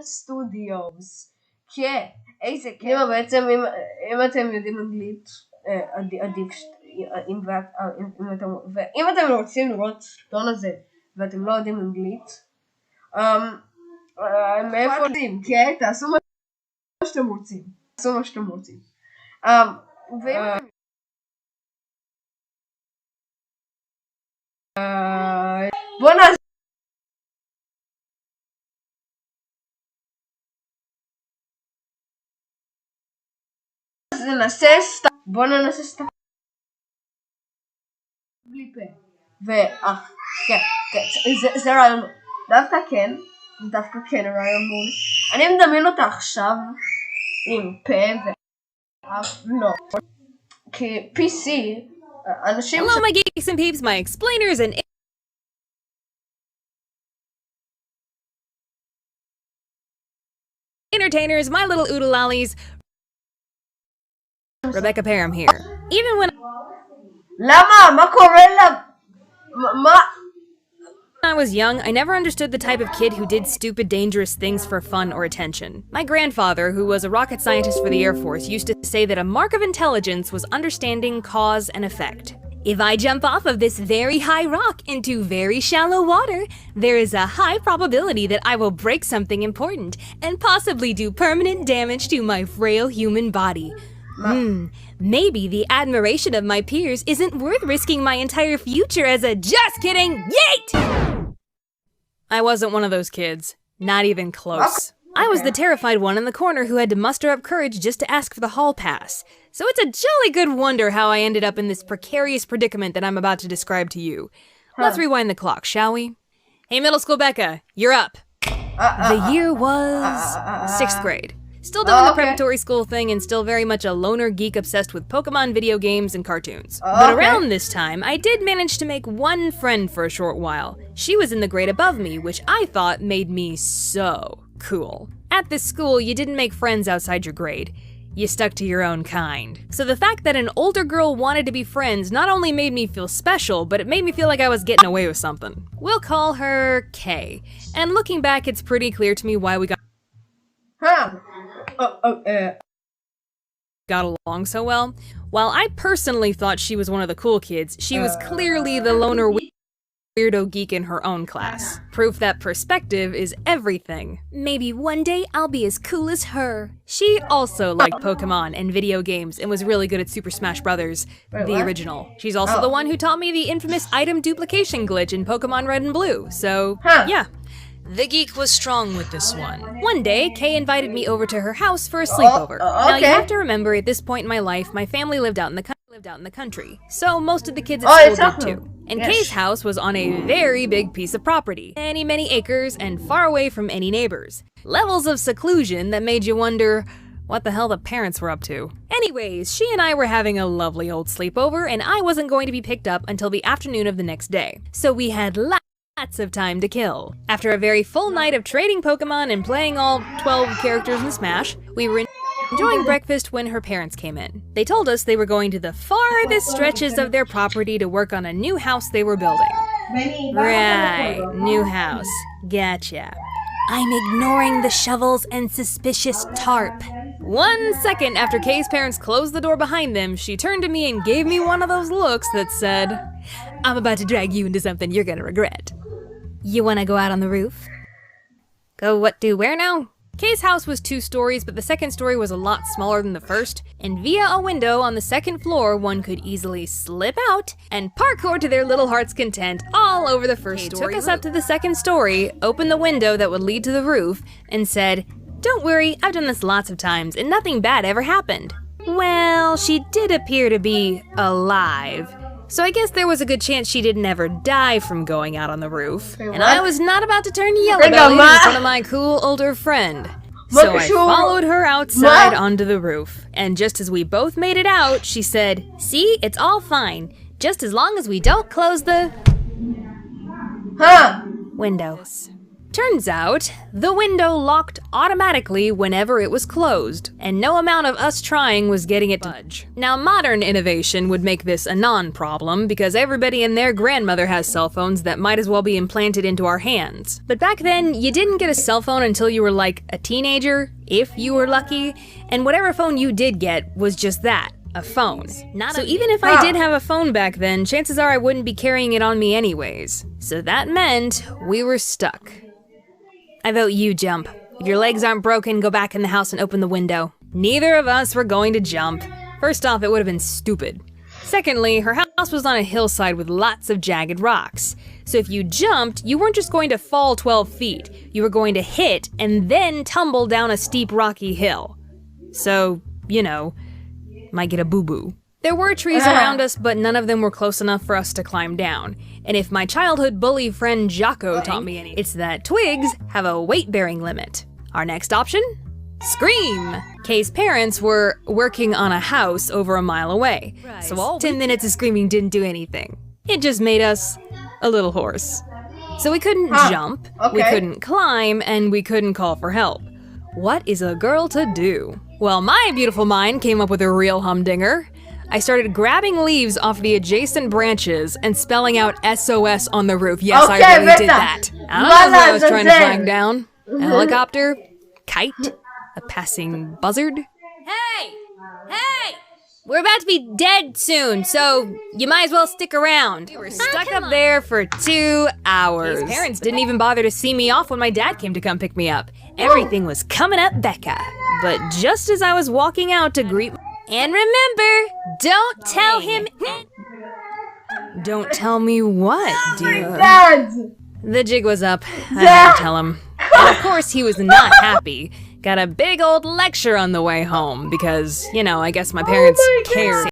סטודיוס. כן, איזה כיף. בעצם אם אתם יודעים אנגלית, עדיף, ואם אתם רוצים לראות סרטון הזה, ואתם לא יודעים אנגלית, מאיפה יודעים, כן? תעשו מה שאתם רוצים. בוא ננסה סתם בלי פה כן, זה רעיון דווקא כן רעיון מול. אני מדמיין אותה עכשיו עם פה לא, כי PC אנשים Hello my geeks and peeps, my explainers and entertainers, my little oodalollies. Rebecca Parham here. Even when מה קורה לה? I was young, I never understood the type of kid who did stupid, dangerous things for fun or attention. My grandfather, who was a rocket scientist for the Air Force, used to say that a mark of intelligence was understanding cause and effect. If I jump off of this very high rock into very shallow water, there is a high probability that I will break something important and possibly do permanent damage to my frail human body. Maybe the admiration of my peers isn't worth risking my entire future as a just kidding yeet! I wasn't one of those kids. Not even close. I was the terrified one in the corner who had to muster up courage just to ask for the hall pass. So it's a jolly good wonder how I ended up in this precarious predicament that I'm about to describe to you. Let's rewind the clock, shall we? Hey, middle school Becca, you're up. The year was 6th grade. Still doing the preparatory school thing and still very much a loner geek obsessed with Pokemon video games and cartoons. But around this time, I did manage to make one friend for a short while. She was in the grade above me, which I thought made me so cool. At this school, you didn't make friends outside your grade. You stuck to your own kind. So the fact that an older girl wanted to be friends not only made me feel special, but it made me feel like I was getting away with something. We'll call her Kay. And looking back, it's pretty clear to me why we got along so well. While I personally thought she was one of the cool kids, she was clearly the loner weirdo geek in her own class. Proof that perspective is everything. Maybe one day I'll be as cool as her. She also liked Pokemon and video games and was really good at Super Smash Bros., the original. She's also the one who taught me the infamous item duplication glitch in Pokemon Red and Blue, so yeah. The geek was strong with this one. One day, Kay invited me over to her house for a sleepover. Now, you have to remember, at this point in my life, my family lived out in the country, so most of the kids at school did too. And Kay's house was on a very big piece of property, many acres, and far away from any neighbors. Levels of seclusion that made you wonder what the hell the parents were up to. Anyways, she and I were having a lovely old sleepover, and I wasn't going to be picked up until the afternoon of the next day. So we had lots of time to kill. After a very full night of trading Pokemon and playing all 12 characters in Smash, we were enjoying breakfast when her parents came in. They told us they were going to the farthest stretches of their property to work on a new house they were building. Right, new house. Gotcha. I'm ignoring the shovels and suspicious tarp. 1 second after Kay's parents closed the door behind them, she turned to me and gave me one of those looks that said, I'm about to drag you into something you're gonna regret. You wanna go out on the roof? Go what, do, where now? Kay's house was 2 stories, but the second story was a lot smaller than the first, and via a window on the second floor, one could easily slip out and parkour to their little heart's content all over the first story. Took us up to the second story, opened the window that would lead to the roof, and said, don't worry, I've done this lots of times, and nothing bad ever happened. Well, she did appear to be alive. So I guess there was a good chance she didn't ever die from going out on the roof. And I was not about to turn yellow belly in front of my cool older friend. So I followed her outside onto the roof. And just as we both made it out, she said, see, it's all fine. Just as long as we don't close the windows. Turns out, the window locked automatically whenever it was closed, and no amount of us trying was getting it to budge. Now, modern innovation would make this a non-problem because everybody and their grandmother has cell phones that might as well be implanted into our hands. But back then, you didn't get a cell phone until you were like a teenager, if you were lucky, and whatever phone you did get was just that. A phone. So even if I did have a phone back then, chances are I wouldn't be carrying it on me anyways. So that meant we were stuck. I vote you jump. If your legs aren't broken, go back in the house and open the window. Neither of us were going to jump. First off, it would have been stupid. Secondly, her house was on a hillside with lots of jagged rocks. So if you jumped, you weren't just going to fall 12 feet. You were going to hit and then tumble down a steep rocky hill. So, you know, might get a boo-boo. There were trees around us, but none of them were close enough for us to climb down. And if my childhood bully friend Jocko taught me anything, it's that twigs have a weight-bearing limit. Our next option? Scream! Kay's parents were working on a house over a mile away, so all 10 minutes of screaming didn't do anything. It just made us a little hoarse. So we couldn't jump, we couldn't climb, and we couldn't call for help. What is a girl to do? Well, my beautiful mind came up with a real humdinger. I started grabbing leaves off the adjacent branches and spelling out SOS on the roof. Yes, I really did that. I don't know what I was trying to flag down. A helicopter? Kite? A passing buzzard? Hey! Hey! We're about to be dead soon, so you might as well stick around. We were stuck up there for 2 hours. His parents didn't even bother to see me off when my dad came to come pick me up. Everything was coming up Becca. But just as I was walking out to greet... And remember, don't tell him... Don't tell me what, dear. The jig was up. I had to tell him. And of course, he was not happy. Got a big old lecture on the way home because, you know, I guess my parents cared.